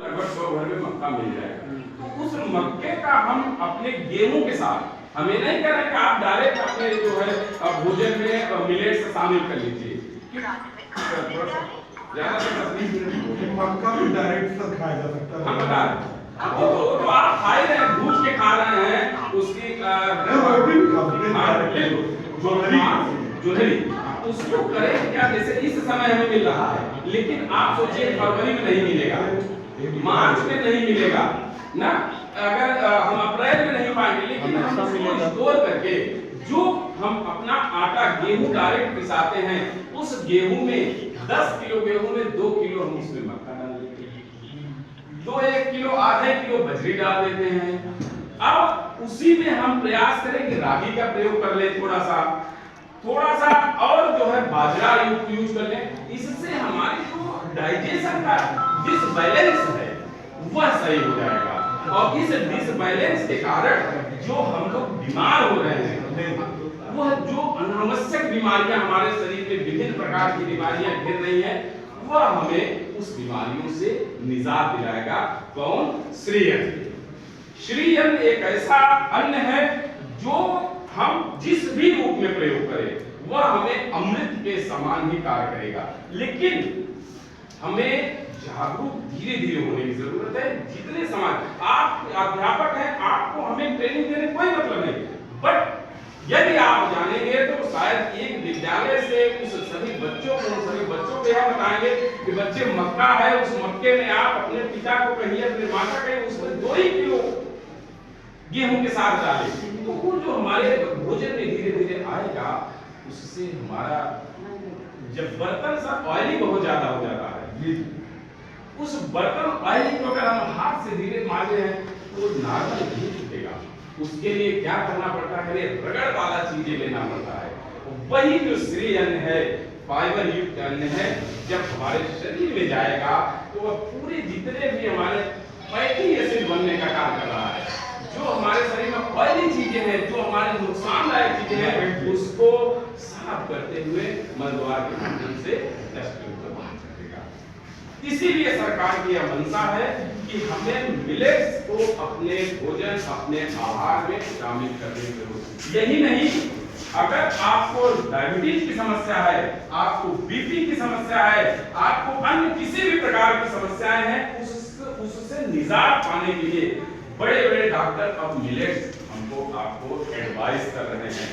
लगभग 100 घर में मक्का मिल जाएगा। तो उस मक्के का हम अपने गेहूं के साथ, हमें नहीं कह रहे कि आप डायरेक्ट अपने जो है भोजन में मिलेट से शामिल कर लीजिए। मक्का भी डायरेक्ट सब खाया जा सकता है। हम बता रहे तो आप खा रहे हैं, भूज के खा रहे हैं उसकी जोधरी उसको करें क्या, जैसे इस समय हमें मिल रहा है, लेकिन आप सोचिए फरवरी में नहीं मिलेगा, मार्च में नहीं मिलेगा ना, अगर हम अप्रैल में नहीं पाएंगे, लेकिन हम उसको स्टोर करके जो हम अपना आटा गेहूं डायरेक्ट पिसाते हैं, उस गेहूं में 10 किलो गेहूं में 2 किलो हम उसमें मक्का डाल देते हैं, 1 किलो आधे किलो बजरी डाल देते हैं। अब उसी में हम प्रयास करें कि रागी का प्रयोग कर ले, थोड़ा सा और जो है बाजरा यूज कर लें। इससे हमारी जो डाइजेशन का डिसबैलेंस है वह सही हो जाएगा, और इस डिसबैलेंस के कारण जो हम लोग बीमार हो रहे हैं, वह जो अनावश्यक बीमारियां हमारे शरीर में विभिन्न प्रकार की बीमारियां घिर रही हैं, वह हमें उस बीमारियों से निजात दिलाएगा। कौन? श्रीअन्न। श्रीअन्न एक ऐसा अन्न है जो हम जिस भी रूप में प्रयोग करें वह हमें अमृत के समान ही कार्य करेगा, लेकिन हमें जागरूक धीरे धीरे होने की जरूरत है। जितने समाज आप अध्यापक हैं, आपको हमें ट्रेनिंग देने कोई मतलब नहीं, बट यदि आप जानेंगे तो शायद एक विद्यालय से उस सभी बच्चों को यह बताएंगे कि बच्चे मक्का है, उस मक्के में आप अपने पिता को कहिए, अपने माता को कहिए, उसमें 2 ही किलो गेहूं के साथ डालें, तो वो जो हमारे भोजन में धीरे धीरे आएगा, उससे हमारा जब बर्तन सा ऑयली बहुत ज्यादा हो जाता है, उस बर्तन ऑयली को अगर हम हाथ से धीरे मांजे हैं तो नार्मल नहीं छूटेगा। उसके लिए क्या करना पड़ता है? रगड़ वाला चीजें लेना पड़ता है। वही जो श्रीअन्न है, फाइबर युक्त अन्न है, जब हमारे शरीर में जाएगा तो वह पूरे जितने भी हमारे फैटी एसिड बनने का काम कर रहा है, जो हमारे शरीर में ऑयली चीजें हैं, जो हमारे नुकसानदायक चीजें हैं, उसको साफ करते हुए मलद्वार के माध्यम से डस्टबिन में बाहर कर देगा। इसीलिए सरकार की यह मंशा है कि हमें मिलेट्स को अपने भोजन, अपने आहार में शामिल करने की जरूरत है। यही नहीं, अगर आपको डायबिटीज की समस्या है, आपको बीपी की समस्या है, आपको अन्य किसी भी प्रकार की समस्याएं हैं, उससे निजात पाने के लिए बड़े-बड़े डॉक्टर अब मिलेट्स हमको आपको एडवाइस कर रहे हैं।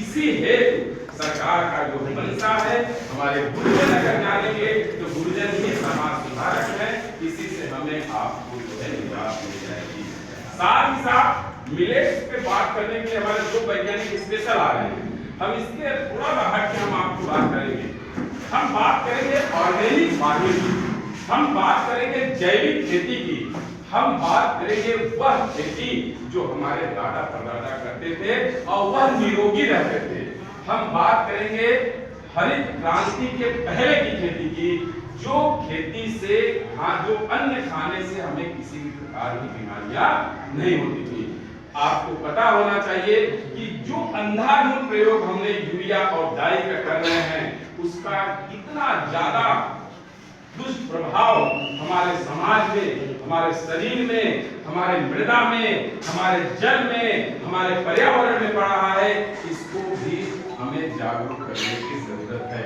इसी हेतु सरकार का जो मंशा है, हमारे गुरुजन अगर जानेंगे तो गुरुजन ही समाज सुधारक है, इसी से हमें आपको जो है निजात मिल जाएगी। साथ ही साथ मिलेट्स पे बात करने के लिए हमारे 2 वैज्ञानिक स्पेशल आ रहे हैं। हम इसके थोड़ा सा हट के हम आपको बात करेंगे। हम बात करेंगे ऑर्गेनिक फार्मिंग की, हम बात करेंगे जैविक खेती की, हम बात करेंगे वह खेती जो हमारे दादा परदादा करते थे और वह निरोगी रहते थे। हम बात करेंगे हरित क्रांति के पहले की खेती की, जो खेती से जो अन्न खाने से हमें किसी भी प्रकार की बीमारियां नहीं होती थी। आपको पता होना चाहिए कि जो अंधाधुंध प्रयोग हमने यूरिया और डाई का कर रहे हैं, उसका कितना ज्यादा दुष्प्रभाव हमारे समाज में, हमारे शरीर में, हमारे मृदा में, हमारे जल में, हमारे पर्यावरण में पड़ रहा है, इसको भी हमें जागरूक करने की जरूरत है।